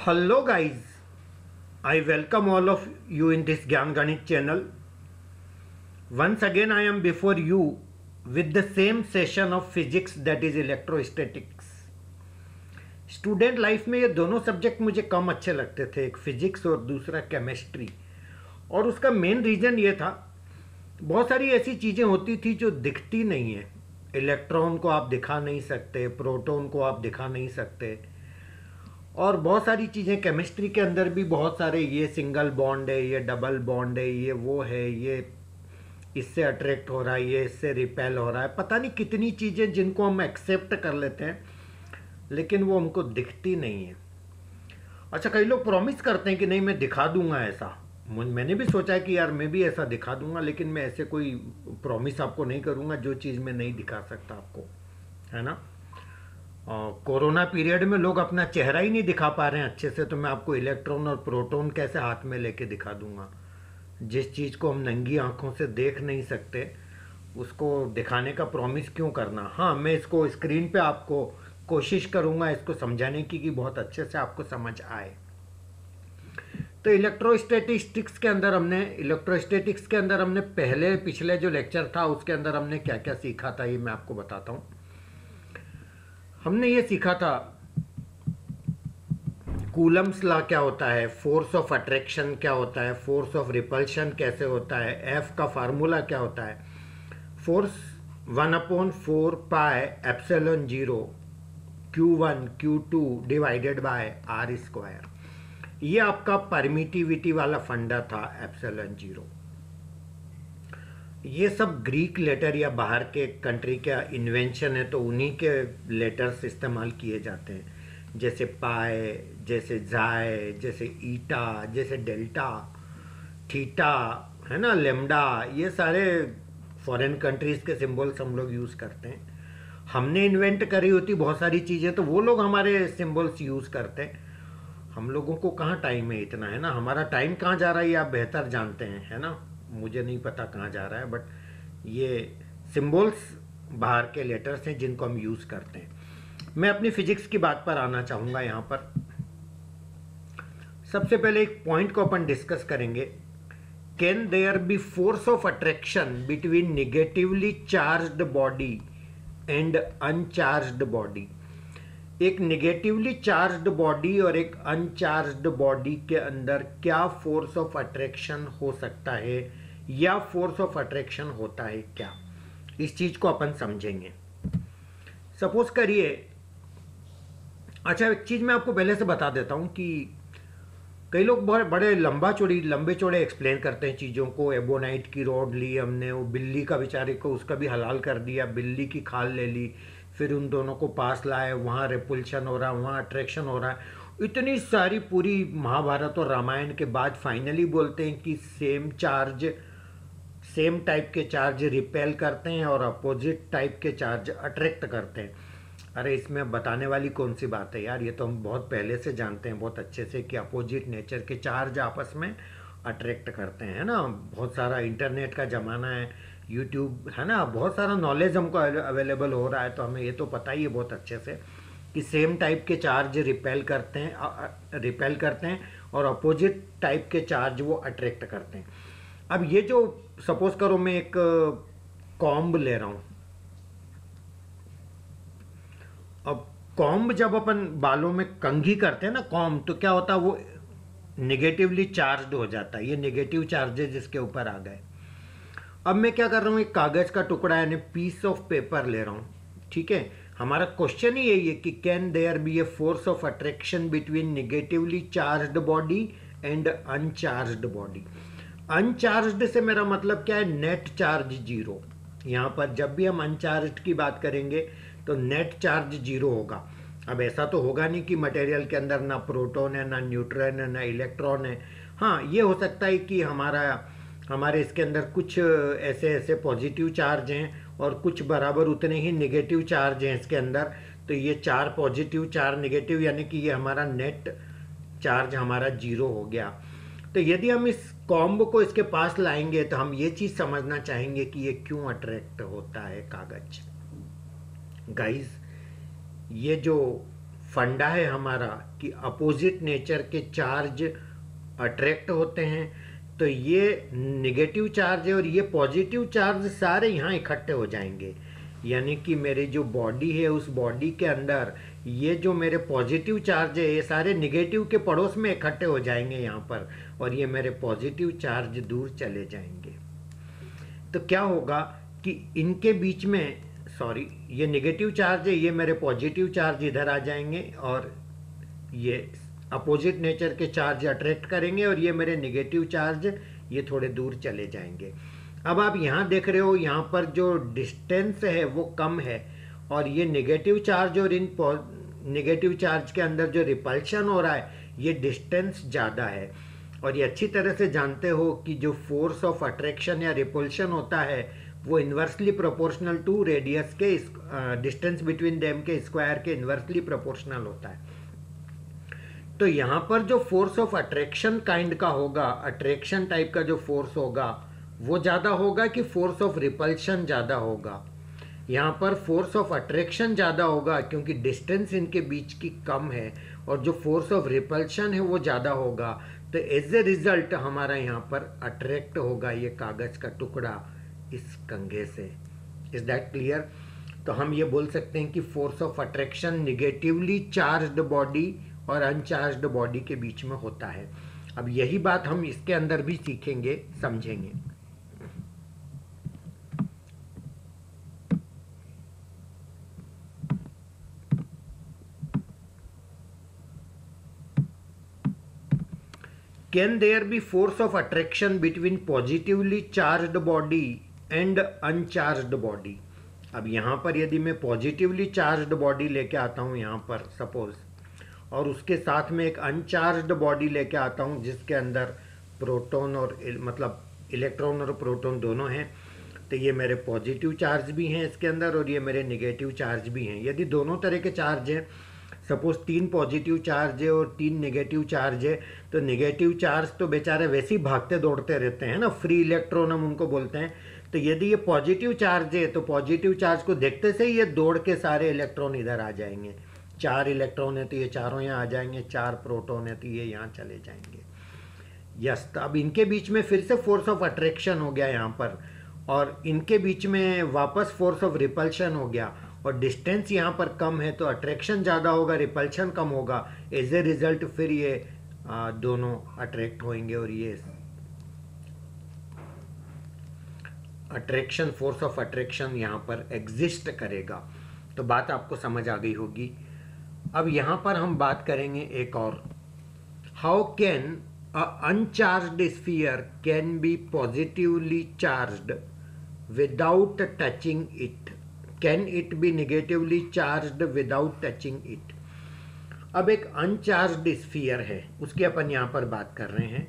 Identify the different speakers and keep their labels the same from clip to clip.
Speaker 1: Hello guys, I welcome all of you in this Gyan Ganit channel. Once again I am before you with the same session of physics, that is electrostatics. Student life में ये दोनों subject मुझे कम अच्छे लगते थे, एक physics और दूसरा केमिस्ट्री। और उसका मेन रीज़न ये था, बहुत सारी ऐसी चीज़ें होती थी जो दिखती नहीं है। इलेक्ट्रॉन को आप दिखा नहीं सकते, प्रोटॉन को आप दिखा नहीं सकते, और बहुत सारी चीज़ें केमिस्ट्री के अंदर भी बहुत सारे, ये सिंगल बॉन्ड है, ये डबल बॉन्ड है, ये वो है, ये इससे अट्रैक्ट हो रहा है, ये इससे रिपेल हो रहा है, पता नहीं कितनी चीज़ें जिनको हम एक्सेप्ट कर लेते हैं लेकिन वो हमको दिखती नहीं है। अच्छा, कई लोग प्रॉमिस करते हैं कि नहीं मैं दिखा दूंगा ऐसा। मैंने भी सोचा है कि यार मैं भी ऐसा दिखा दूंगा, लेकिन मैं ऐसे कोई प्रॉमिस आपको नहीं करूंगा जो चीज़ मैं नहीं दिखा सकता आपको, है ना। कोरोना पीरियड में लोग अपना चेहरा ही नहीं दिखा पा रहे हैं अच्छे से, तो मैं आपको इलेक्ट्रॉन और प्रोटॉन कैसे हाथ में लेके दिखा दूंगा। जिस चीज़ को हम नंगी आंखों से देख नहीं सकते उसको दिखाने का प्रॉमिस क्यों करना। हाँ, मैं इसको स्क्रीन पे आपको कोशिश करूंगा इसको समझाने की कि बहुत अच्छे से आपको समझ आए। तो इलेक्ट्रोस्टैटिक्स के अंदर हमने पहले पिछले जो लेक्चर था उसके अंदर हमने क्या क्या सीखा था, ये मैं आपको बताता हूँ। हमने ये सीखा था कूलम्स लॉ क्या होता है, फोर्स ऑफ अट्रैक्शन क्या होता है, फोर्स ऑफ रिपल्शन कैसे होता है, एफ का फार्मूला क्या होता है, force 1/4 pi epsilon 0 Q1 Q2 divided by R square. ये आपका परमिटिविटी वाला फंडा था, एप्सिलॉन 0। ये सब ग्रीक लेटर या बाहर के कंट्री का इन्वेंशन है, तो उन्हीं के लेटर्स इस्तेमाल किए जाते हैं, जैसे पाए, जैसे जाए, जैसे ईटा, जैसे डेल्टा, थीटा, है ना, लेमडा। ये सारे फॉरेन कंट्रीज के सिंबल्स हम लोग यूज़ करते हैं। हमने इन्वेंट करी होती बहुत सारी चीज़ें तो वो लोग हमारे सिंबल्स यूज़ करते हैं। हम लोगों को कहाँ टाइम है इतना, है ना। हमारा टाइम कहाँ जा रहा है ये आप बेहतर जानते हैं, है ना। मुझे नहीं पता कहाँ जा रहा है, बट ये सिंबल्स बाहर के लेटर्स हैं जिनको हम यूज़ करते हैं। मैं अपनी फिजिक्स की बात पर आना चाहूँगा। यहाँ पर सबसे पहले एक पॉइंट को अपन डिस्कस करेंगे, can there be force of attraction between negatively charged body and uncharged body. एक नेगेटिवली चार्ज्ड बॉडी और एक अनचार्ज्ड बॉडी के अंदर क्या फोर्स ऑफ अट्रैक्शन हो सकता है, या फोर्स ऑफ अट्रैक्शन होता है क्या, इस चीज को अपन समझेंगे। सपोज करिए, अच्छा एक चीज मैं आपको पहले से बता देता हूं कि कई लोग बहुत बड़े लंबे चौड़े एक्सप्लेन करते हैं चीज़ों को। एबोनाइट की रॉड ली हमने, वो बिल्ली का बेचारे को उसका भी हलाल कर दिया, बिल्ली की खाल ले ली, फिर उन दोनों को पास लाए, वहाँ रिपल्शन हो रहा है, वहाँ अट्रैक्शन हो रहा है। इतनी सारी पूरी महाभारत और रामायण के बाद फाइनली बोलते हैं कि सेम टाइप के चार्ज रिपेल करते हैं और अपोजिट टाइप के चार्ज अट्रैक्ट करते हैं। अरे इसमें बताने वाली कौन सी बात है यार, ये तो हम बहुत पहले से जानते हैं बहुत अच्छे से कि अपोजिट नेचर के चार्ज आपस में अट्रैक्ट करते हैं, है ना। बहुत सारा इंटरनेट का ज़माना है, यूट्यूब है ना, बहुत सारा नॉलेज हमको अवेलेबल हो रहा है, तो हमें ये तो पता ही है बहुत अच्छे से कि सेम टाइप के चार्ज रिपेल करते हैं और अपोजिट टाइप के चार्ज वो अट्रैक्ट करते हैं। अब ये जो सपोज करो मैं एक कॉम्ब ले रहा हूँ। अब कॉम्ब जब अपन बालों में कंघी करते हैं ना कॉम्ब, तो क्या होता है वो नेगेटिवली चार्ज्ड हो जाता है। ये नेगेटिव चार्जेस इसके ऊपर आ गए। अब मैं क्या कर रहा हूँ, एक कागज़ का टुकड़ा यानी पीस ऑफ पेपर ले रहा हूँ, ठीक है। हमारा क्वेश्चन ही यही है कि can there be a force of attraction between negatively charged body and uncharged body. Uncharged से मेरा मतलब क्या है, नेट चार्ज 0। यहाँ पर जब भी हम अनचार्ज्ड की बात करेंगे तो नेट चार्ज 0 होगा। अब ऐसा तो होगा नहीं कि मटेरियल के अंदर ना प्रोटॉन है, ना न्यूट्रॉन है, ना इलेक्ट्रॉन है। हाँ, ये हो सकता है कि हमारे इसके अंदर कुछ ऐसे पॉजिटिव चार्ज हैं और कुछ बराबर उतने ही नेगेटिव चार्ज हैं इसके अंदर। तो ये 4 पॉजिटिव 4 नेगेटिव, यानी कि ये हमारा नेट चार्ज हमारा 0 हो गया। तो यदि हम इस कॉम्ब को इसके पास लाएंगे तो हम ये चीज़ समझना चाहेंगे कि ये क्यों अट्रैक्ट होता है कागज। गाइस, ये जो फंडा है हमारा कि अपोजिट नेचर के चार्ज अट्रैक्ट होते हैं, तो ये नेगेटिव चार्ज है और ये पॉजिटिव चार्ज सारे यहाँ इकट्ठे हो जाएंगे। यानी कि मेरी जो बॉडी है उस बॉडी के अंदर ये जो मेरे पॉजिटिव चार्ज है ये सारे नेगेटिव के पड़ोस में इकट्ठे हो जाएंगे यहाँ पर, और ये मेरे पॉजिटिव चार्ज दूर चले जाएंगे। तो क्या होगा कि इनके बीच में, सॉरी, ये नेगेटिव चार्ज है, ये मेरे पॉजिटिव चार्ज इधर आ जाएंगे और ये अपोजिट नेचर के चार्ज अट्रैक्ट करेंगे और ये मेरे नेगेटिव चार्ज ये थोड़े दूर चले जाएंगे। अब आप यहाँ देख रहे हो यहाँ पर जो डिस्टेंस है वो कम है, और ये नेगेटिव चार्ज और इन नेगेटिव चार्ज के अंदर जो रिपल्शन हो रहा है ये डिस्टेंस ज़्यादा है। और ये अच्छी तरह से जानते हो कि जो फोर्स ऑफ अट्रैक्शन या रिपल्शन होता है वो इन्वर्सली प्रोपोर्शनल टू रेडियस के डिस्टेंस बिटवीन देम के स्क्वायर के इन्वर्सली प्रोपोर्शनल होता है। तो यहाँ पर जो फोर्स ऑफ अट्रैक्शन काइंड का होगा, अट्रैक्शन टाइप का जो फोर्स होगा वो ज़्यादा होगा कि फोर्स ऑफ रिपल्शन ज़्यादा होगा? यहाँ पर फोर्स ऑफ अट्रैक्शन ज़्यादा होगा क्योंकि डिस्टेंस इनके बीच की कम है, और जो फोर्स ऑफ रिपल्शन है वो ज़्यादा होगा। तो एज ए रिजल्ट हमारा यहाँ पर अट्रैक्ट होगा ये कागज़ का टुकड़ा इस कंघे से। Is that clear? तो हम ये बोल सकते हैं कि force of attraction negatively charged body और अनचार्ज्ड बॉडी के बीच में होता है। अब यही बात हम इसके अंदर भी सीखेंगे, समझेंगे। Can there be force of attraction between positively charged body and uncharged body? अब यहाँ पर यदि मैं पॉजिटिवली चार्ज्ड बॉडी लेके आता हूँ यहाँ पर सपोज, और उसके साथ में एक अनचार्ज्ड बॉडी लेके आता हूँ जिसके अंदर प्रोटॉन और मतलब इलेक्ट्रॉन और प्रोटॉन दोनों हैं, तो ये मेरे पॉजिटिव चार्ज भी हैं इसके अंदर और ये मेरे नेगेटिव चार्ज भी हैं। यदि दोनों तरह के चार्ज हैं, सपोज 3 पॉजिटिव चार्ज है और 3 नेगेटिव चार्ज है, तो नेगेटिव चार्ज तो बेचारे वैसे ही भागते दौड़ते रहते हैं ना, फ्री इलेक्ट्रॉन हम उनको बोलते हैं। तो यदि ये पॉजिटिव चार्ज है तो पॉजिटिव चार्ज को देखते से ही ये दौड़ के सारे इलेक्ट्रॉन इधर आ जाएंगे। 4 इलेक्ट्रॉन है तो ये चारों यहाँ आ जाएंगे, 4 प्रोटॉन है तो ये यहाँ चले जाएंगे। यस, तो अब इनके बीच में फिर से फोर्स ऑफ अट्रैक्शन हो गया यहाँ पर, और इनके बीच में वापस फोर्स ऑफ रिपल्शन हो गया, और डिस्टेंस यहाँ पर कम है तो अट्रैक्शन ज़्यादा होगा, रिपल्शन कम होगा। एज ए रिजल्ट फिर ये दोनों अट्रैक्ट होंगे और ये अट्रैक्शन, फोर्स ऑफ अट्रैक्शन यहाँ पर एग्जिस्ट करेगा। तो बात आपको समझ आ गई होगी। अब यहाँ पर हम बात करेंगे एक और, how can a uncharged sphere can be positively charged without touching it? Can it be negatively charged without touching it? अब एक अनचार्ज्ड स्फीयर है, उसकी अपन यहाँ पर बात कर रहे हैं,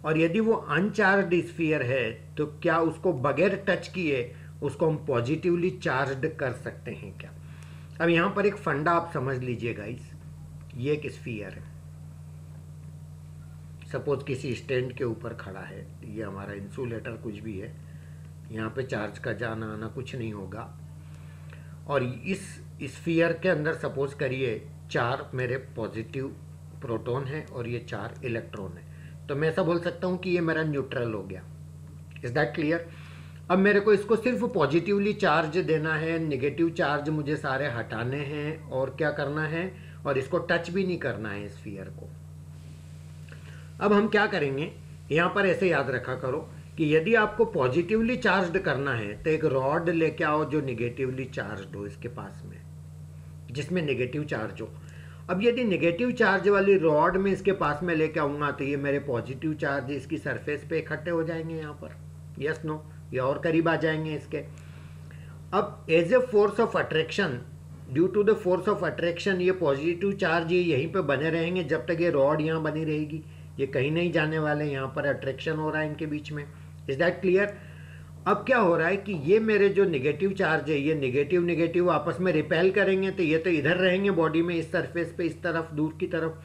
Speaker 1: और यदि वो अनचार्ज्ड स्फीयर है तो क्या उसको बगैर टच किए उसको हम पॉजिटिवली चार्ज्ड कर सकते हैं क्या? अब यहाँ पर एक फंडा आप समझ लीजिए गाइस, ये एक स्फीयर है, सपोज किसी स्टैंड के ऊपर खड़ा है, ये हमारा इंसुलेटर कुछ भी है, यहाँ पे चार्ज का जाना आना कुछ नहीं होगा, और इस स्फीयर के अंदर सपोज करिए 4 मेरे पॉजिटिव प्रोटॉन है और ये 4 इलेक्ट्रॉन है, तो मैं ऐसा बोल सकता हूँ कि ये मेरा न्यूट्रल हो गया। Is that clear? अब मेरे को इसको सिर्फ पॉजिटिवली चार्ज देना है, नेगेटिव चार्ज मुझे सारे हटाने हैं, और क्या करना है, और इसको टच भी नहीं करना है स्फीयर को। अब हम क्या करेंगे, यहाँ पर ऐसे याद रखा करो कि यदि आपको पॉजिटिवली चार्ज्ड करना है तो एक रॉड लेके आओ जो नेगेटिवली चार्ज्ड हो इसके पास में, जिसमें नेगेटिव चार्ज हो। अब यदि नेगेटिव चार्ज वाली रॉड में इसके पास में लेके आऊंगा तो ये मेरे पॉजिटिव चार्ज इसकी सरफेस पे इकट्ठे हो जाएंगे यहाँ पर, यस नो, ये और करीब आ जाएंगे इसके। अब as a force of attraction, due to the force of attraction ये पॉजिटिव चार्ज ये यहीं पे बने रहेंगे जब तक ये रॉड यहाँ बनी रहेगी, ये कहीं नहीं जाने वाले, यहाँ पर अट्रैक्शन हो रहा है इनके बीच में। Is that clear? अब क्या हो रहा है कि ये मेरे जो नेगेटिव चार्ज है ये नेगेटिव नेगेटिव आपस में रिपेल करेंगे, तो ये तो इधर रहेंगे बॉडी में, इस सरफेस पे, इस तरफ, दूर की तरफ।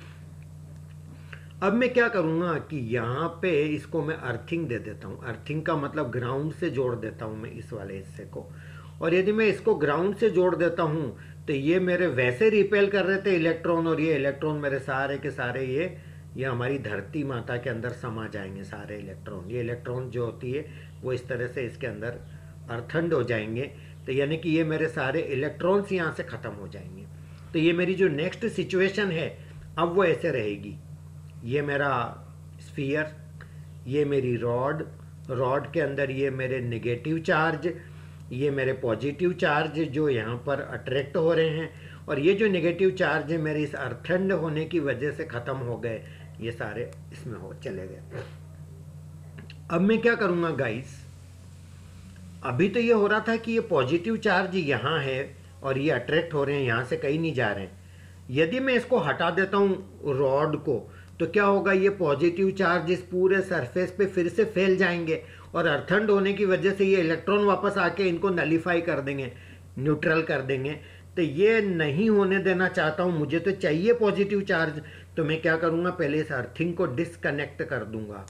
Speaker 1: अब मैं क्या करूँगा कि यहाँ पे इसको मैं अर्थिंग दे देता हूँ। अर्थिंग का मतलब ग्राउंड से जोड़ देता हूँ मैं इस वाले हिस्से को, और यदि मैं इसको ग्राउंड से जोड़ देता हूँ तो ये मेरे वैसे रिपेल कर रहे थे इलेक्ट्रॉन, और ये इलेक्ट्रॉन मेरे सारे के सारे ये हमारी धरती माता के अंदर समा जाएंगे सारे इलेक्ट्रॉन। ये इलेक्ट्रॉन जो होती है वो इस तरह से इसके अंदर अर्थंड हो जाएंगे। तो यानी कि ये मेरे सारे इलेक्ट्रॉन्स यहाँ से ख़त्म हो जाएंगे। तो ये मेरी जो नेक्स्ट सिचुएशन है अब वो ऐसे रहेगी। ये मेरा स्फीयर, ये मेरी रॉड, रॉड के अंदर ये मेरे नेगेटिव चार्ज, ये मेरे पॉजिटिव चार्ज जो यहाँ पर अट्रैक्ट हो रहे हैं, और ये जो नेगेटिव चार्ज है मेरे इस अर्थंड होने की वजह से ख़त्म हो गए, ये सारे इसमें हो चले गए। अब मैं क्या करूँगा गाइस, अभी तो ये हो रहा था कि ये पॉजिटिव चार्ज यहाँ है और ये अट्रैक्ट हो रहे हैं, यहाँ से कहीं नहीं जा रहे हैं। यदि मैं इसको हटा देता हूँ रॉड को, तो क्या होगा, ये पॉजिटिव चार्ज इस पूरे सरफेस पे फिर से फैल जाएंगे, और अर्थंड होने की वजह से ये इलेक्ट्रॉन वापस आके इनको नलीफाई कर देंगे, न्यूट्रल कर देंगे। तो ये नहीं होने देना चाहता हूँ, मुझे तो चाहिए पॉजिटिव चार्ज। तो मैं क्या करूँगा, पहले इस अर्थिंग को डिसकनेक्ट कर दूंगा।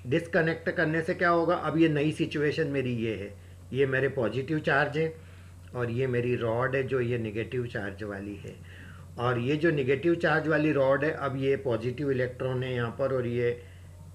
Speaker 1: डिसकनेक्ट करने से क्या होगा, अब ये नई सिचुएशन मेरी ये है, ये मेरे पॉजिटिव चार्ज है और ये मेरी रॉड है जो ये नेगेटिव चार्ज वाली है, और ये जो नेगेटिव चार्ज वाली रॉड है, अब ये पॉजिटिव इलेक्ट्रॉन है यहाँ पर और ये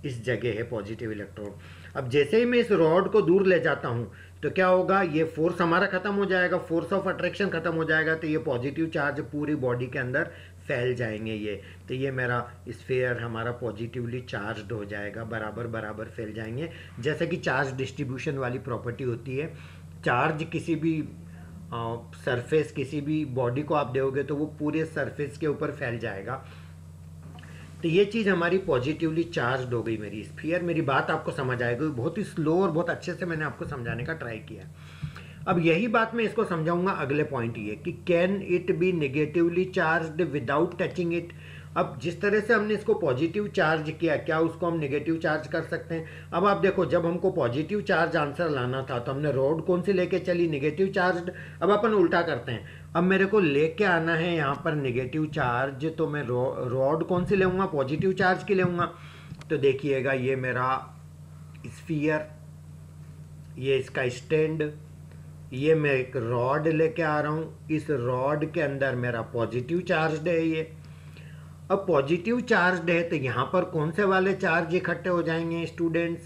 Speaker 1: इस जगह है पॉजिटिव इलेक्ट्रॉन। अब जैसे ही मैं इस रॉड को दूर ले जाता हूँ तो क्या होगा, ये फोर्स हमारा ख़त्म हो जाएगा, फोर्स ऑफ अट्रैक्शन ख़त्म हो जाएगा। तो ये पॉजिटिव चार्ज पूरी बॉडी के अंदर फैल जाएंगे ये। तो ये मेरा स्फीयर हमारा पॉजिटिवली चार्ज्ड हो जाएगा, बराबर बराबर फैल जाएंगे। जैसे कि चार्ज डिस्ट्रीब्यूशन वाली प्रॉपर्टी होती है, चार्ज किसी भी सरफेस किसी भी बॉडी को आप दोगे तो वो पूरे सरफेस के ऊपर फैल जाएगा। तो ये चीज़ हमारी पॉजिटिवली चार्ज्ड हो गई मेरी स्फीयर। मेरी बात आपको समझ आएगी, बहुत ही स्लो और बहुत अच्छे से मैंने आपको समझाने का ट्राई किया। अब यही बात मैं इसको समझाऊंगा अगले पॉइंट ये कि can it be negatively charged without touching it. अब जिस तरह से हमने इसको पॉजिटिव चार्ज किया, क्या उसको हम नेगेटिव चार्ज कर सकते हैं? अब आप देखो, जब हमको पॉजिटिव चार्ज आंसर लाना था तो हमने रॉड कौन सी लेके चली, नेगेटिव चार्ज। अब अपन उल्टा करते हैं, अब मेरे को लेके आना है यहाँ पर नेगेटिव चार्ज, तो मैं रॉड कौन सी लेऊंगा, पॉजिटिव चार्ज की लेऊंगा। तो देखिएगा, ये मेरा स्फीयर, ये इसका स्टैंड, ये मैं एक रॉड लेके आ रहा हूँ, इस रॉड के अंदर मेरा पॉजिटिव चार्ज है ये। अब पॉजिटिव चार्ज है तो यहाँ पर कौन से वाले चार्ज इकट्ठे हो जाएंगे स्टूडेंट्स,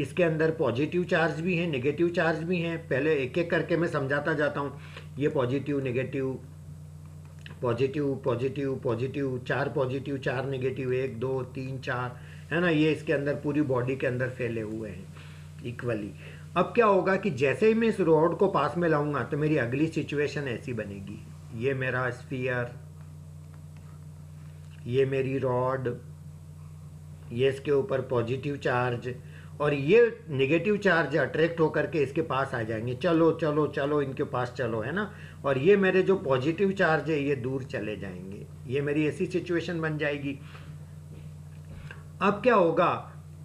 Speaker 1: इसके अंदर पॉजिटिव चार्ज भी है, नेगेटिव चार्ज भी है। पहले एक एक करके मैं समझाता जाता हूँ। ये positive negative, positive positive positive, 4 positive 4 negative, 1 2 3 4, है ना, ये इसके अंदर पूरी बॉडी के अंदर फैले हुए हैं इक्वली। अब क्या होगा कि जैसे ही मैं इस रॉड को पास में लाऊंगा तो मेरी अगली सिचुएशन ऐसी बनेगी, ये मेरा स्फीयर, ये मेरी रॉड, ये इसके ऊपर पॉजिटिव चार्ज, और ये नेगेटिव चार्ज अट्रैक्ट होकर के इसके पास आ जाएंगे, चलो चलो चलो इनके पास चलो, है ना। और ये मेरे जो पॉजिटिव चार्ज है ये दूर चले जाएंगे। ये मेरी ऐसी सिचुएशन बन जाएगी। अब क्या होगा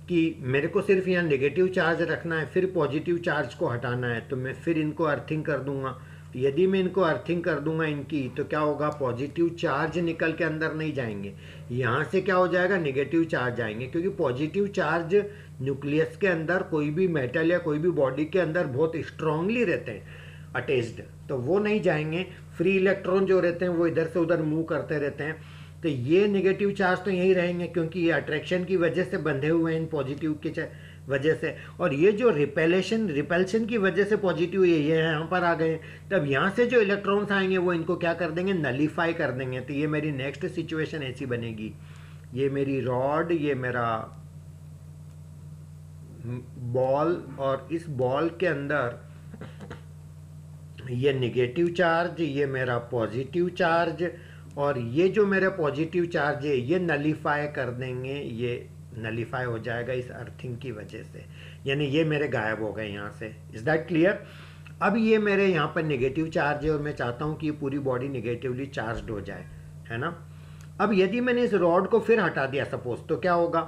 Speaker 1: कि मेरे को सिर्फ यहाँ नेगेटिव चार्ज रखना है, फिर पॉजिटिव चार्ज को हटाना है, तो मैं फिर इनको अर्थिंग कर दूंगा। यदि मैं इनको अर्थिंग कर दूंगा इनकी, तो क्या होगा, पॉजिटिव चार्ज निकल के अंदर नहीं जाएंगे, यहाँ से क्या हो जाएगा, नेगेटिव चार्ज आएंगे। क्योंकि पॉजिटिव चार्ज न्यूक्लियस के अंदर, कोई भी मेटल या कोई भी बॉडी के अंदर बहुत स्ट्रांगली रहते हैं अटैच्ड, तो वो नहीं जाएंगे। फ्री इलेक्ट्रॉन जो रहते हैं वो इधर से उधर मूव करते रहते हैं। तो ये नेगेटिव चार्ज तो यही रहेंगे, क्योंकि ये अट्रैक्शन की वजह से बंधे हुए हैं इन पॉजिटिव के वजह से। और ये जो रिपल्शन की वजह से पॉजिटिव ये यहाँ पर आ गए, तब यहाँ से जो इलेक्ट्रॉन्स आएंगे वो इनको क्या कर देंगे, नलीफाई कर देंगे। तो ये मेरी नेक्स्ट सिचुएशन ऐसी बनेगी, ये मेरी रॉड, ये मेरा बॉल, और इस बॉल के अंदर ये नेगेटिव चार्ज, ये मेरा पॉजिटिव चार्ज, और ये जो मेरा पॉजिटिव चार्ज है ये नलीफाई कर देंगे, ये नलीफाई हो जाएगा इस अर्थिंग की वजह से, यानी ये मेरे गायब हो गए यहाँ से। Is that clear? अब ये मेरे यहाँ पर नेगेटिव चार्ज है और मैं चाहता हूँ कि ये पूरी बॉडी नेगेटिवली चार्ज्ड हो जाए, है ना। अब यदि मैंने इस रॉड को फिर हटा दिया सपोज, तो क्या होगा,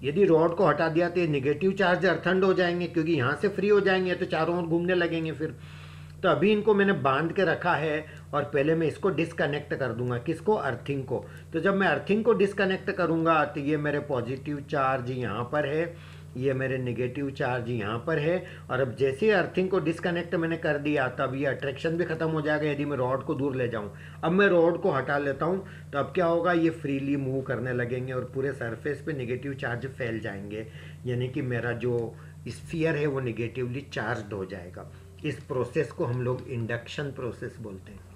Speaker 1: यदि रॉड को हटा दिया तो ये नेगेटिव चार्ज अर्थंड हो जाएंगे, क्योंकि यहाँ से फ्री हो जाएंगे तो चारों ओर घूमने लगेंगे फिर। तो अभी इनको मैंने बांध के रखा है और पहले मैं इसको डिस्कनेक्ट कर दूंगा, किसको, अर्थिंग को। तो जब मैं अर्थिंग को डिस्कनेक्ट करूंगा तो ये मेरे पॉजिटिव चार्ज यहाँ पर है ये मेरे नेगेटिव चार्ज यहाँ पर है, और अब जैसे अर्थिंग को डिस्कनेक्ट मैंने कर दिया तब ये अट्रैक्शन भी ख़त्म हो जाएगा यदि मैं रॉड को दूर ले जाऊँ। अब मैं रॉड को हटा लेता हूँ तो अब क्या होगा, ये फ्रीली मूव करने लगेंगे और पूरे सरफेस पे नेगेटिव चार्ज फैल जाएंगे, यानी कि मेरा जो स्फीयर है वो नेगेटिवली चार्ज्ड हो जाएगा। इस प्रोसेस को हम लोग इंडक्शन प्रोसेस बोलते हैं।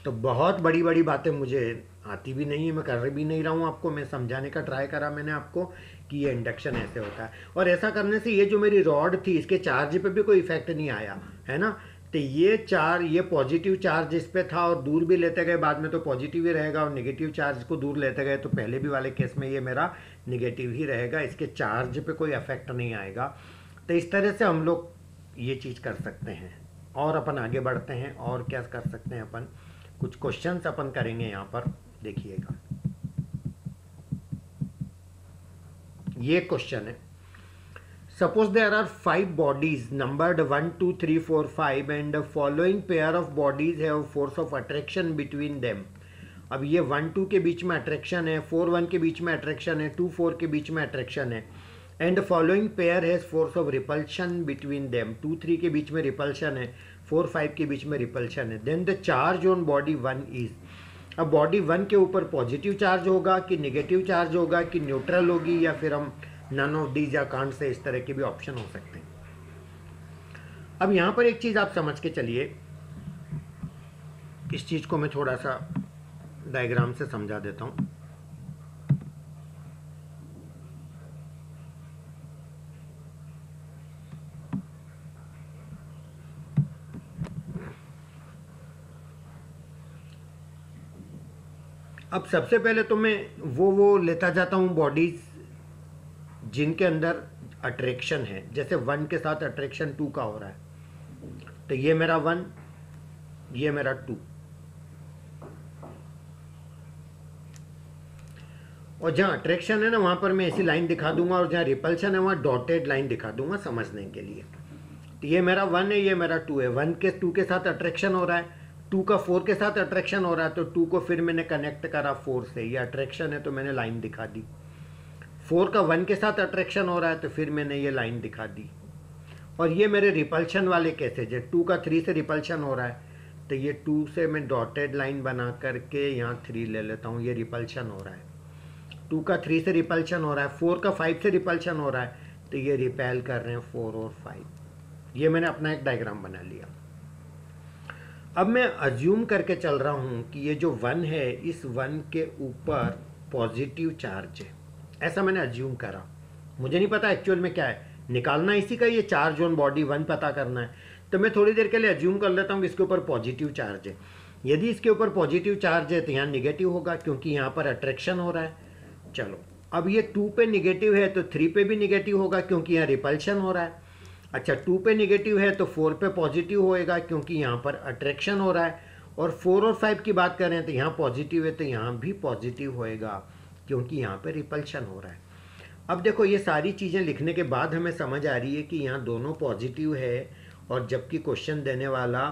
Speaker 1: तो बहुत बड़ी बड़ी बातें मुझे आती भी नहीं है, मैं कर भी नहीं रहा हूँ आपको, मैं समझाने का ट्राई करा मैंने आपको कि ये इंडक्शन ऐसे होता है। और ऐसा करने से ये जो मेरी रॉड थी इसके चार्ज पे भी कोई इफेक्ट नहीं आया है ना। तो ये पॉजिटिव चार्ज इस पे था और दूर भी लेते गए, बाद में तो पॉजिटिव ही रहेगा, और नेगेटिव चार्ज को दूर लेते गए तो पहले भी वाले केस में ये मेरा नेगेटिव ही रहेगा, इसके चार्ज पे कोई इफेक्ट नहीं आएगा। तो इस तरह से हम लोग ये चीज़ कर सकते हैं। और अपन आगे बढ़ते हैं, और क्या कर सकते हैं अपन, कुछ क्वेश्चंस अपन करेंगे यहाँ पर, देखिएगा। ये क्वेश्चन है, suppose there are 5 bodies numbered 1 2 3 4 5 and following pair of bodies have force of attraction between them. अब ये 1 2 के बीच में अट्रैक्शन है, 4 1 के बीच में अट्रैक्शन है, 2 4 के बीच में अट्रैक्शन है, and following pair has force of repulsion between them. 2 3 के बीच में रिपल्शन है, 4 5 के बीच में रिपल्शन है। Then the charge on body 1 is. अब बॉडी 1 के ऊपर पॉजिटिव चार्ज होगा कि नेगेटिव चार्ज होगा कि न्यूट्रल होगी, या फिर हम नन ऑफ डीज या कांट से, इस तरह के भी ऑप्शन हो सकते हैं। अब यहां पर एक चीज आप समझ के चलिए, इस चीज को मैं थोड़ा सा डायग्राम से समझा देता हूं। अब सबसे पहले तो मैं वो लेता जाता हूं बॉडीज जिनके अंदर अट्रैक्शन है, जैसे 1 के साथ अट्रैक्शन 2 का हो रहा है, तो ये मेरा 1, ये मेरा 2, और जहां अट्रैक्शन है ना वहां पर मैं ऐसी लाइन दिखा दूंगा, और जहां रिपल्शन है वहां डॉटेड लाइन दिखा दूंगा समझने के लिए। तो ये मेरा 1 है, ये मेरा 2 है। 1 के 2 के साथ अट्रैक्शन हो रहा है, 2 का 4 के साथ अट्रैक्शन हो रहा है, तो 2 को फिर मैंने कनेक्ट करा 4 से, ये अट्रैक्शन है तो मैंने लाइन दिखा दी। 4 का 1 के साथ अट्रैक्शन हो रहा है तो फिर मैंने ये लाइन दिखा दी। और ये मेरे रिपल्शन वाले केसेज है, 2 का 3 से रिपल्शन हो रहा है तो ये 2 से मैं डॉटेड लाइन बना करके यहाँ 3 ले लेता हूँ, ये रिपल्शन हो रहा है। 2 का 3 से रिपल्शन हो रहा है, 4 का 5 से रिपल्शन हो रहा है, तो ये रिपेल कर रहे हैं 4 और 5। ये मैंने अपना एक डायग्राम बना लिया। अब मैं अज्यूम करके चल रहा हूँ कि ये जो 1 है, इस 1 के ऊपर पॉजिटिव चार्ज है, ऐसा मैंने अज्यूम करा। मुझे नहीं पता एक्चुअल में क्या है, निकालना इसी का, ये चार्ज ऑन बॉडी 1 पता करना है। तो मैं थोड़ी देर के लिए अज्यूम कर लेता हूँ कि इसके ऊपर पॉजिटिव चार्ज है। यदि इसके ऊपर पॉजिटिव चार्ज है तो यहाँ निगेटिव होगा, क्योंकि यहाँ पर अट्रैक्शन हो रहा है। चलो, अब ये 2 पे निगेटिव है तो 3 पे भी निगेटिव होगा, क्योंकि यहाँ रिपल्शन हो रहा है। अच्छा, 2 पे निगेटिव है तो 4 पे पॉजिटिव होएगा, क्योंकि यहाँ पर अट्रैक्शन हो रहा है। और 4 और 5 की बात करें तो यहाँ पॉजिटिव है तो यहाँ भी पॉजिटिव होएगा, क्योंकि यहाँ पे रिपल्शन हो रहा है। अब देखो, ये सारी चीज़ें लिखने के बाद हमें समझ आ रही है कि यहाँ दोनों पॉजिटिव है, और जबकि क्वेश्चन देने वाला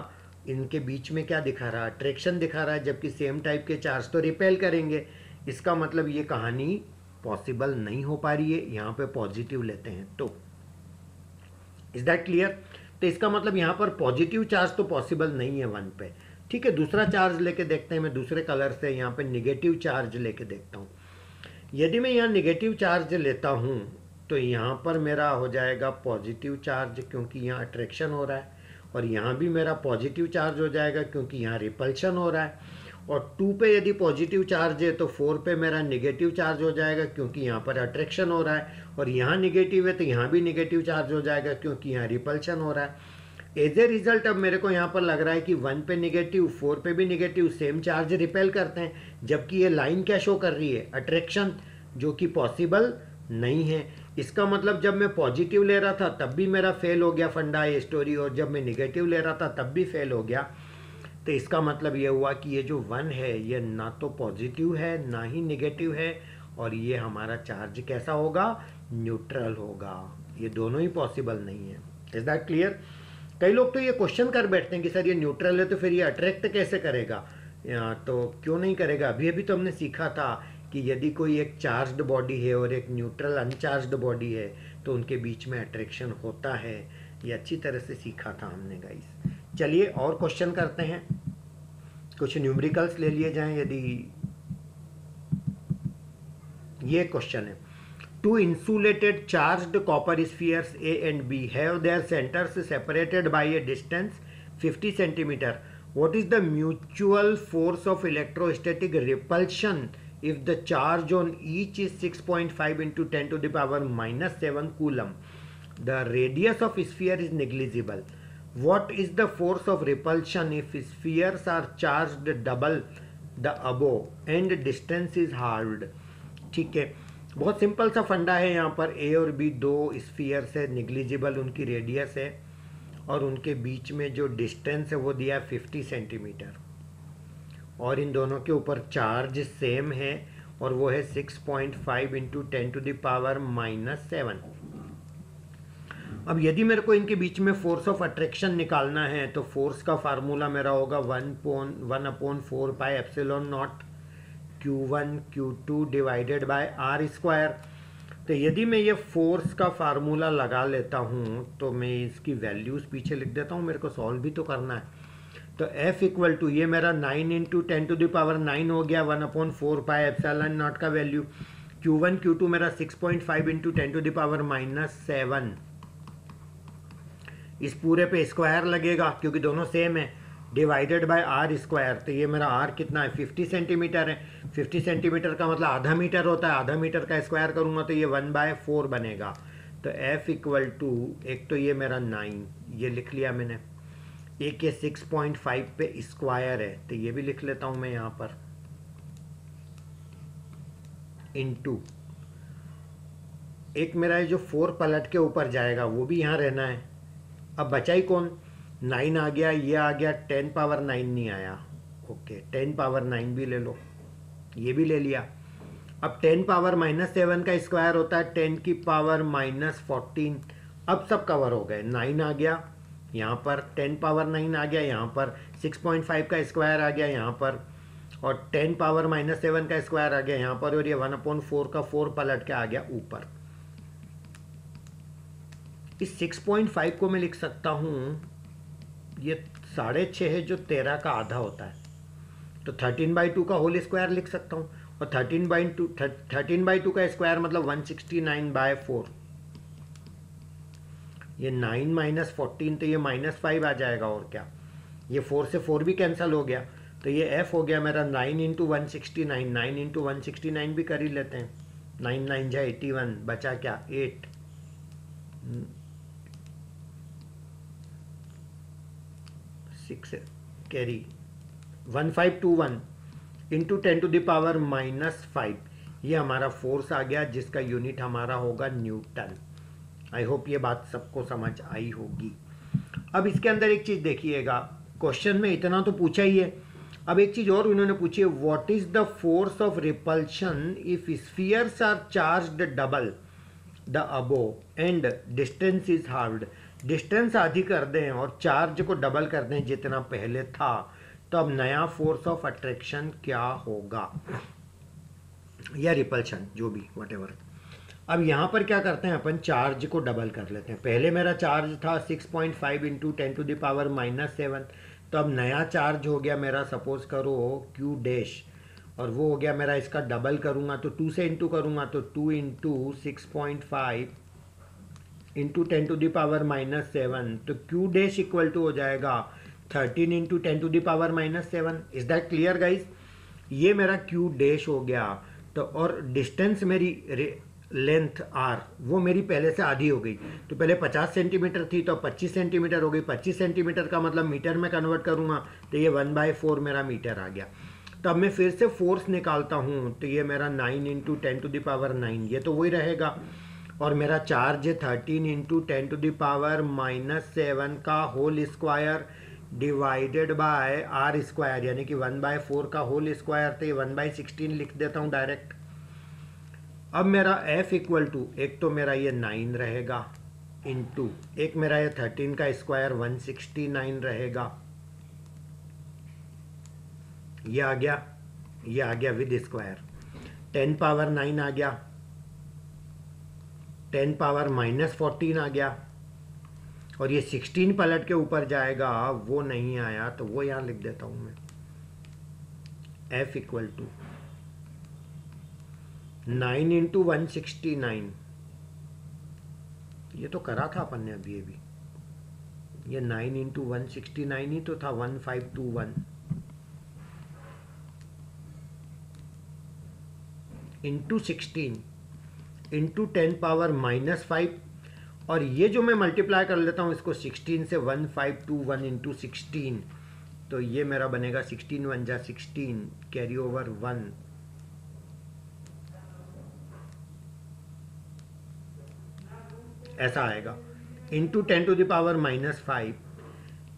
Speaker 1: इनके बीच में क्या दिखा रहा है, अट्रैक्शन दिखा रहा है, जबकि सेम टाइप के चार्ज तो रिपेल करेंगे। इसका मतलब ये कहानी पॉसिबल नहीं हो पा रही है, यहाँ पे पॉजिटिव लेते हैं तो। Is that clear? तो इसका मतलब यहाँ पर पॉजिटिव चार्ज तो पॉसिबल नहीं है 1 पे। ठीक है, दूसरा चार्ज लेके देखते हैं, मैं दूसरे कलर से यहाँ पे निगेटिव चार्ज लेके देखता हूँ। यदि मैं यहाँ निगेटिव चार्ज लेता हूँ तो यहाँ पर मेरा हो जाएगा पॉजिटिव चार्ज, क्योंकि यहाँ अट्रैक्शन हो रहा है, और यहाँ भी मेरा पॉजिटिव चार्ज हो जाएगा क्योंकि यहाँ रिपल्शन हो रहा है। और 2 पे यदि पॉजिटिव चार्ज है तो 4 पे मेरा निगेटिव चार्ज हो जाएगा, क्योंकि यहाँ पर अट्रैक्शन हो रहा है। और यहाँ निगेटिव है तो यहाँ भी निगेटिव चार्ज हो जाएगा, क्योंकि यहाँ रिपल्शन हो रहा है। एज ए रिजल्ट अब मेरे को यहाँ पर लग रहा है कि 1 पे निगेटिव, 4 पे भी निगेटिव, सेम चार्ज रिपेल करते हैं, जबकि ये लाइन क्या शो कर रही है, अट्रैक्शन, जो कि पॉसिबल नहीं है। इसका मतलब जब मैं पॉजिटिव ले रहा था तब भी मेरा फेल हो गया फंडा ये स्टोरी, और जब मैं निगेटिव ले रहा था तब भी फेल हो गया। तो इसका मतलब ये हुआ कि ये जो 1 है ये ना तो पॉजिटिव है ना ही निगेटिव है, और ये हमारा चार्ज कैसा होगा, न्यूट्रल होगा। ये दोनों ही पॉसिबल नहीं है। Is that clear? कई लोग तो ये क्वेश्चन कर बैठते हैं कि सर ये न्यूट्रल है तो फिर ये अट्रैक्ट कैसे करेगा, तो क्यों नहीं करेगा। अभी अभी तो हमने सीखा था कि यदि कोई एक चार्ज्ड बॉडी है और एक न्यूट्रल अनचार्ज्ड बॉडी है तो उनके बीच में अट्रैक्शन होता है। ये अच्छी तरह से सीखा था हमने गाइस। चलिए और क्वेश्चन करते हैं, कुछ न्यूमेरिकल्स ले लिए जाएं। यदि ये क्वेश्चन है, two insulated charged copper spheres A and B have their centres separated by a distance 50 centimetre. What is the mutual force of electrostatic repulsion if the charge on each is 6.5 into 10 to the power minus 7 coulomb? The radius of sphere is negligible. What is the force of repulsion if spheres are charged double the above and distance is halved? ठीक है, बहुत simple सा फंडा है। यहाँ पर A और B दो स्फीयर्स है, निग्लिजिबल उनकी रेडियस है और उनके बीच में जो डिस्टेंस है वो दिया है 50 सेंटीमीटर और इन दोनों के ऊपर चार्ज सेम है और वो है 6.5 इंटू 10 टू द पावर -7। अब यदि मेरे को इनके बीच में फोर्स ऑफ अट्रैक्शन निकालना है तो फोर्स का फार्मूला मेरा होगा 1/4 pi epsilon not Q1 Q2 divided by R square. तो यदि मैं ये फोर्स का फार्मूला लगा लेता हूँ तो मैं इसकी वैल्यूज़ पीछे लिख देता हूँ, मेरे को सॉल्व भी तो करना है। तो F इक्वल टू ये मेरा 9 इंटू 10 टू द पावर 9 हो गया, 1/4 पाई एप्सिलॉन नॉट का वैल्यू। Q1 Q2 मेरा 6.5 इंटू 10 टू द पावर -7। इस पूरे पे स्क्वायर लगेगा क्योंकि दोनों सेम है, डिवाइडेड बाय R स्क्वायर। तो ये मेरा R कितना है, 50 सेंटीमीटर है। 50 सेंटीमीटर का मतलब आधा मीटर होता है, आधा मीटर का स्क्वायर करूँगा तो ये 1/4 बनेगा। तो F इक्वल टू, एक तो ये मेरा 9 ये लिख लिया मैंने, एक ये 6.5 पे स्क्वायर है तो ये भी लिख लेता हूँ मैं यहाँ पर, इनटू एक मेरा ये जो 4 पलट के ऊपर जाएगा वो भी यहाँ रहना है। अब बचा ही कौन, 9 आ गया, ये आ गया, 10 पावर 9 नहीं आया। ओके 10 पावर 9 भी ले लो, ये भी ले लिया। अब 10 पावर -7 का स्क्वायर होता है 10 की पावर -14। अब सब कवर हो गए, 9 आ गया यहाँ पर, 10 पावर 9 आ गया यहाँ पर, 6.5 का स्क्वायर आ गया यहाँ पर और 10 पावर -7 का स्क्वायर आ गया यहाँ पर और ये 1/4 का 4 पलट के आ गया ऊपर। इस 6.5 को मैं लिख सकता हूँ, ये 6.5 है जो 13 का आधा होता है तो 13/2 का होल स्क्वायर लिख सकता हूँ और 13/2 का स्क्वायर मतलब 169/4। ये 9 - 14 तो ये -5 आ जाएगा और क्या, ये 4 से 4 भी कैंसिल हो गया तो ये F हो गया मेरा 9 इंटू 169। 9 इंटू 169 भी कर ही लेते हैं, 9 9 जा 81, बचा क्या 8। 6 carry 1521 into 10 to the power -5। ये हमारा फोर्स आ गया जिसका यूनिट हमारा होगा न्यूटन। आई होप ये बात सबको समझ आई होगी। अब इसके अंदर एक चीज़ देखिएगा, क्वेश्चन में इतना तो पूछा ही है, अब एक चीज़ और उन्होंने पूछी है, what is the force of repulsion if spheres are charged double the above and distance is halved. Distance आधी कर दें और चार्ज को डबल कर दें जितना पहले था तो अब नया फोर्स ऑफ अट्रैक्शन क्या होगा या रिपल्शन, जो भी व्हाटएवर। अब यहाँ पर क्या करते हैं, अपन चार्ज को डबल कर लेते हैं। पहले मेरा चार्ज था 6.5 इंटू 10 टू द पावर -7, तो अब नया चार्ज हो गया मेरा, सपोज करो Q डैश, और वो हो गया मेरा, इसका डबल करूँगा तो 2 से इंटू करूँगा तो 2 into 6.5 into 10 to the power -7, तो Q डैश इक्वल टू हो जाएगा 13 into 10 to the power -7। Is that clear guys? ये मेरा Q डैश हो गया। तो और डिस्टेंस मेरी लेंथ R वो मेरी पहले से आधी हो गई, तो पहले 50 सेंटीमीटर थी तो 25 सेंटीमीटर हो गई। 25 सेंटीमीटर का मतलब मीटर में कन्वर्ट करूँगा तो ये 1/4 मेरा मीटर आ गया। तो अब मैं फिर से फोर्स निकालता हूँ तो ये मेरा 9 इंटू 10 टू द पावर 9, ये तो वही रहेगा। और मेरा चार्ज है 13 इंटू 10 टू द पावर -7 का whole square divided by R square, यानी कि 1/4 का होल स्क्वायर, तो ये 1/16 लिख देता हूँ डायरेक्ट। अब मेरा F इक्वल टू, एक तो मेरा ये 9 रहेगा इंटू एक मेरा ये 13 का स्क्वायर 169 रहेगा, ये आ गया, ये आ गया विद स्क्वायर। 10 पावर 9 आ गया, 10 पावर -14 आ गया, और ये 16 पलट के ऊपर जाएगा, वो नहीं आया तो वो यहाँ लिख देता हूँ मैं, F इक्वल टू 9 इंटू 169। ये तो करा था अपन ने अभी अभी, ये 9 इंटू 169 ही तो था, 1521 इंटू 16 इंटू 10 पावर -5, और ये जो मैं मल्टीप्लाई कर लेता हूँ इसको 16 से, 1521 इंटू 16, तो ये मेरा बनेगा 16 1 जा 16, कैरी ओवर 1, ऐसा आएगा, इंटू 10 टू द पावर -5,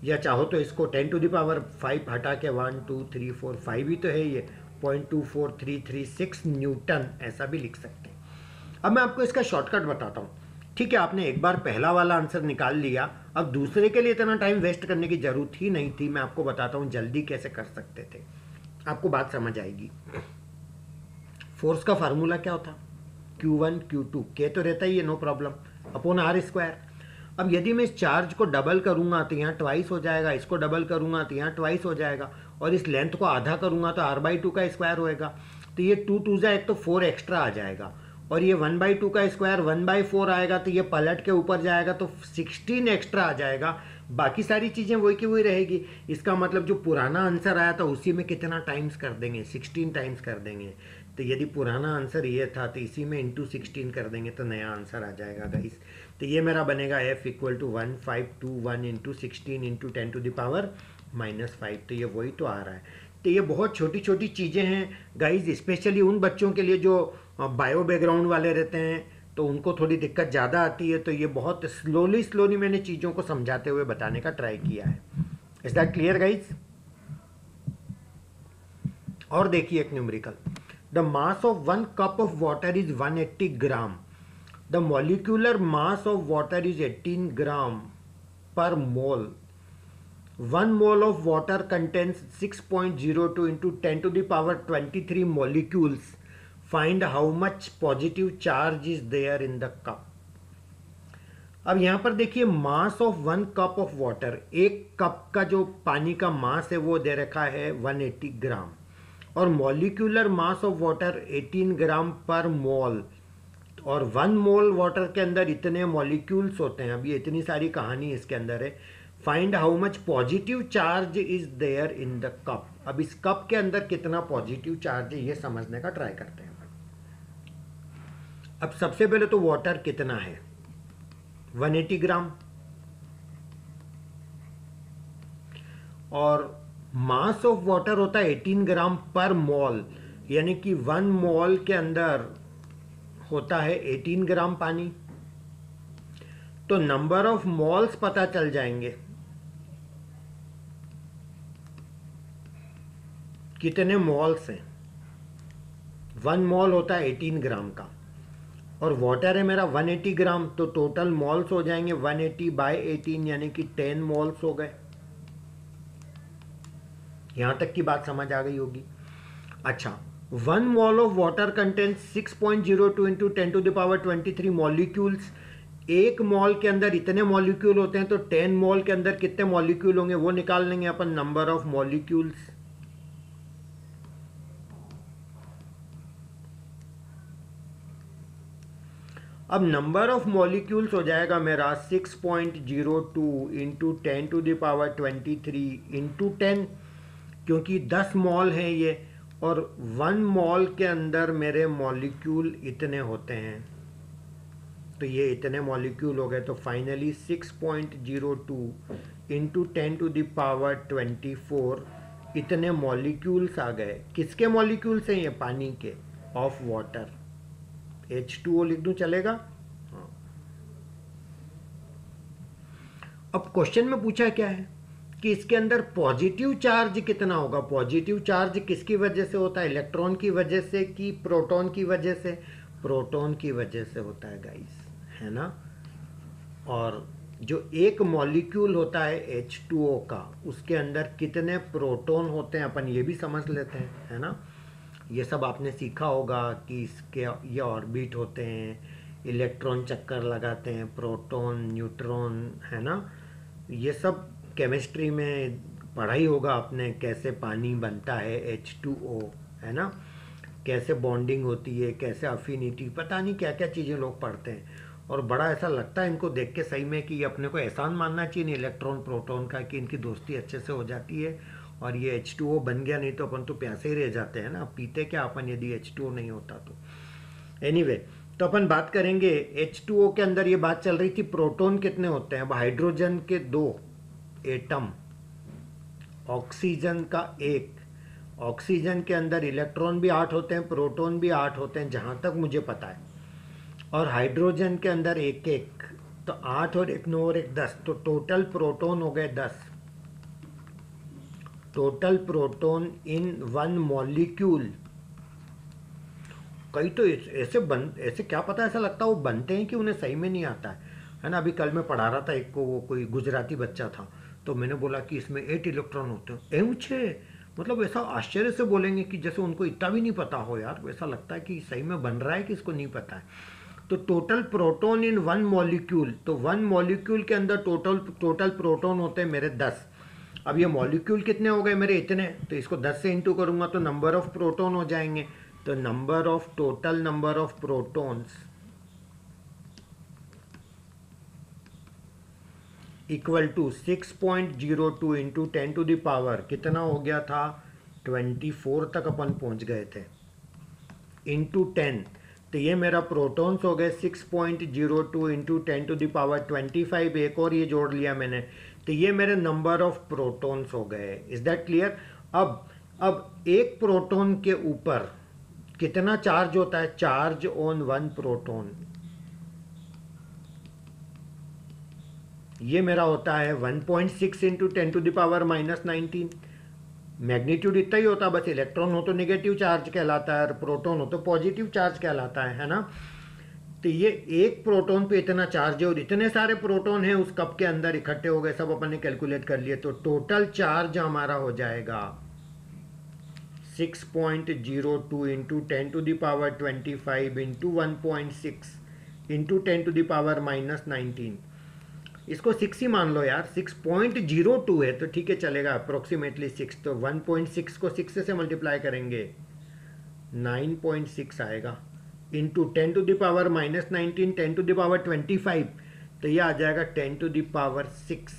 Speaker 1: या चाहो तो इसको 10 टू द पावर 5 हटा के 1 2 3 4 5 ही तो है ये, 0.24336 न्यूटन, ऐसा भी लिख सकते हैं। अब मैं आपको इसका शॉर्टकट बताता हूँ। ठीक है, आपने एक बार पहला वाला आंसर निकाल लिया, अब दूसरे के लिए इतना टाइम वेस्ट करने की जरूरत ही नहीं थी। मैं आपको बताता हूँ जल्दी कैसे कर सकते थे, आपको बात समझ आएगी। फोर्स का फार्मूला क्या होता, Q1 Q2, K तो रहता ही है, नो प्रॉब्लम, अपॉन R²। अब यदि मैं इस चार्ज को डबल करूंगा तो यहाँ ट्वाइस हो जाएगा, इसको डबल करूंगा तो यहाँ ट्वाइस हो जाएगा, और इस लेंथ को आधा करूंगा तो R/2 का स्क्वायर होएगा। तो ये 2 2 एक तो 4 एक्स्ट्रा आ जाएगा, और ये 1/2 का स्क्वायर 1/4 आएगा, तो ये पलट के ऊपर जाएगा तो 16 एक्स्ट्रा आ जाएगा। बाकी सारी चीज़ें वही की वही रहेगी। इसका मतलब जो पुराना आंसर आया था उसी में कितना टाइम्स कर देंगे, 16 टाइम्स कर देंगे। तो यदि पुराना आंसर ये था तो इसी में इंटू 16 कर देंगे तो नया आंसर आ जाएगा गाइस। तो ये मेरा बनेगा F equal to 1521 into 16 into 10 to the power -5। तो ये वही तो आ रहा है। तो ये बहुत छोटी छोटी चीज़ें हैं गाइस, स्पेशली उन बच्चों के लिए जो बायो बैकग्राउंड वाले रहते हैं तो उनको थोड़ी दिक्कत ज़्यादा आती है। तो ये बहुत स्लोली मैंने चीज़ों को समझाते हुए बताने का ट्राई किया है। Is that clear guys? और देखिए एक numerical, the mass of 1 cup of water is 180 gram, the molecular mass of water is 18 ग्राम पर मोल, 1 mole of water contains 6.02 into 10 to the power 23 molecules. Find how much positive charge is there in the cup. अब यहाँ पर देखिए mass of 1 cup of water, एक cup का जो पानी का मास है वो दे रखा है 180 ग्राम, और मॉलिक्यूलर मास ऑफ वाटर 18 ग्राम पर मोल, और 1 मोल वाटर के अंदर इतने मॉलिक्यूल्स होते हैं। अब ये इतनी सारी कहानी इसके अंदर है। Find how much positive charge is there in the cup. अब इस कप के अंदर कितना पॉजिटिव चार्ज है ये समझने का ट्राई करते हैं। अब सबसे पहले तो वाटर कितना है, 180 ग्राम, और मास ऑफ वाटर होता है 18 ग्राम पर मोल, यानी कि 1 मोल के अंदर होता है 18 ग्राम पानी। तो नंबर ऑफ मोल्स पता चल जाएंगे, कितने मोल्स हैं। 1 मोल होता है 18 ग्राम का, और वाटर है मेरा 180 ग्राम, तो टोटल मोल्स हो जाएंगे 180 बाय 18, यानी कि 10 मोल्स हो गए। यहां तक की बात समझ आ गई होगी। अच्छा, 1 mole of water contains 6.02 into 10 to the power 23 molecules. एक मोल के अंदर इतने मॉलिक्यूल होते हैं, तो 10 मोल के अंदर कितने मॉलिक्यूल होंगे वो निकाल लेंगे अपन, नंबर ऑफ मॉलिक्यूल्स। अब नंबर ऑफ मॉलिक्यूल्स हो जाएगा मेरा 6.02 into 10 to the power 23 into 10, क्योंकि 10 मॉल हैं ये, और 1 मॉल के अंदर मेरे मॉलिक्यूल इतने होते हैं, तो ये इतने मॉलिक्यूल हो गए। तो finally 6.02 into 10 to the power 24 इतने मॉलिक्यूल्स आ गए। किसके मॉलिक्यूल्स हैं ये? पानी के, ऑफ वाटर। H2O लिख दूं, चलेगा? हाँ। अब क्वेश्चन में पूछा क्या है कि इसके अंदर पॉजिटिव चार्ज कितना होगा। पॉजिटिव चार्ज किसकी वजह से होता है, इलेक्ट्रॉन की वजह से कि प्रोटॉन की वजह से? प्रोटॉन की वजह से होता है गाइस, है ना। और जो एक मॉलिक्यूल होता है H2O का, उसके अंदर कितने प्रोटॉन होते हैं अपन ये भी समझ लेते हैं, है ना। ये सब आपने सीखा होगा कि इसके ये ऑर्बिट होते हैं, इलेक्ट्रॉन चक्कर लगाते हैं, प्रोटॉन न्यूट्रॉन, है ना। ये सब केमिस्ट्री में पढ़ा ही होगा आपने, कैसे पानी बनता है H2O, है ना, कैसे बॉन्डिंग होती है, कैसे अफिनिटी, पता नहीं क्या क्या चीज़ें लोग पढ़ते हैं। और बड़ा ऐसा लगता है इनको देख के सही में कि ये अपने को एहसान मानना चाहिए नहीं इलेक्ट्रॉन प्रोटॉन का, कि इनकी दोस्ती अच्छे से हो जाती है और ये H2O बन गया, नहीं तो अपन तो प्यासे ही रह जाते हैं ना, पीते क्या अपन यदि H2O नहीं होता तो। एनीवे, तो अपन बात करेंगे H2O के अंदर। ये बात चल रही थी प्रोटॉन कितने होते हैं। अब हाइड्रोजन के 2 एटम, ऑक्सीजन का 1, ऑक्सीजन के अंदर इलेक्ट्रॉन भी 8 होते हैं, प्रोटॉन भी 8 होते हैं जहाँ तक मुझे पता है, और हाइड्रोजन के अंदर 1 तो 8 और 1 9 और 1 10, तो टोटल प्रोटॉन हो गए 10। Total proton in one molecule. कई तो ऐसे क्या पता, ऐसा लगता है वो बनते हैं कि उन्हें सही में नहीं आता है ना। अभी कल मैं पढ़ा रहा था एक को, वो कोई गुजराती बच्चा था, तो मैंने बोला कि इसमें 8 इलेक्ट्रॉन होते हैं। ऊँचे मतलब ऐसा आश्चर्य से बोलेंगे कि जैसे उनको इतना भी नहीं पता हो यार, वैसा लगता है कि सही में बन रहा है कि इसको नहीं पता है। तो total proton in one molecule, तो वन मॉलिक्यूल के अंदर टोटल प्रोटॉन होते हैं मेरे 10। अब ये मॉलिक्यूल कितने हो गए मेरे, इतने, तो इसको 10 से इंटू करूंगा तो नंबर ऑफ प्रोटॉन हो जाएंगे। तो total number of protons equal to 6.02 into 10 to the power, कितना हो गया था, 24 तक अपन पहुंच गए थे, इंटू 10। तो ये मेरा प्रोटॉन्स हो गए 6.02 इंटू 10 टू द पावर 25, एक और ये जोड़ लिया मैंने, तो ये मेरे नंबर ऑफ प्रोटॉन्स हो गए। Is that clear. अब एक प्रोटॉन के ऊपर कितना चार्ज होता है, चार्ज ऑन वन प्रोटॉन, ये मेरा होता है 1.6 into 10 to the power -19। Magnitude इतना ही होता है, बस इलेक्ट्रॉन हो तो नेगेटिव चार्ज कहलाता है और प्रोटॉन हो तो पॉजिटिव चार्ज कहलाता है ना। तो ये एक प्रोटॉन पे इतना चार्ज है और इतने सारे प्रोटॉन हैं उस कप के अंदर इकट्ठे हो गए, सब अपन ने कैलकुलेट कर लिए, तो टोटल चार्ज हमारा हो जाएगा 6.02 into 10 to the power 25 into 1.6 into 10 to the power -19। इसको 6 ही मान लो यार, 6.02 है तो ठीक है चलेगा, अप्रोक्सीमेटली 6, तो 1.6 को 6 से मल्टीप्लाई करेंगे 9.6 आएगा, into 10 to the power -19 10 to the power 25, तो ये आ जाएगा 10 टू द पावर 6।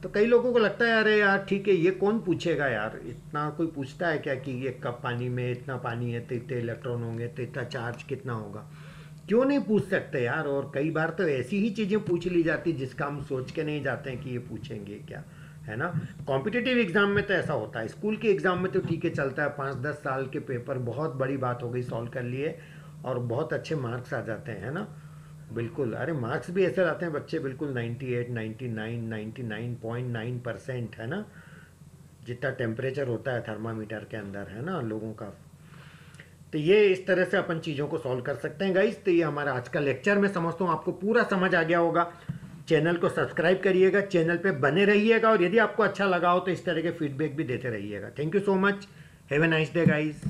Speaker 1: तो कई लोगों को लगता है अरे यार ठीक है, ये कौन पूछेगा यार, इतना कोई पूछता है क्या कि ये कप पानी में इतना पानी है तो इतने इलेक्ट्रॉन होंगे तो इतना चार्ज कितना होगा, क्यों नहीं पूछ सकते यार। और कई बार तो ऐसी ही चीज़ें पूछ ली जाती जिसका हम सोच के नहीं जाते हैं कि ये पूछेंगे क्या, है ना। कॉम्पिटिटिव एग्जाम में तो ऐसा होता है, स्कूल के एग्जाम में तो ठीक है चलता है, 5-10 साल के पेपर बहुत बड़ी बात हो गई, सॉल्व कर लिए और बहुत अच्छे मार्क्स आ जाते हैं, है ना। बिल्कुल, अरे मार्क्स भी ऐसे आते हैं बच्चे बिल्कुल 98, 99, 99.9%, है ना, जितना टेम्परेचर होता है थर्मामीटर के अंदर, है ना, लोगों का। तो ये इस तरह से अपन चीज़ों को सॉल्व कर सकते हैं गाइस। तो ये हमारा आज का लेक्चर, मैं समझता हूँ आपको पूरा समझ आ गया होगा। चैनल को सब्सक्राइब करिएगा, चैनल पे बने रहिएगा और यदि आपको अच्छा लगा हो तो इस तरह के फीडबैक भी देते रहिएगा। Thank you so much, have a nice day guys.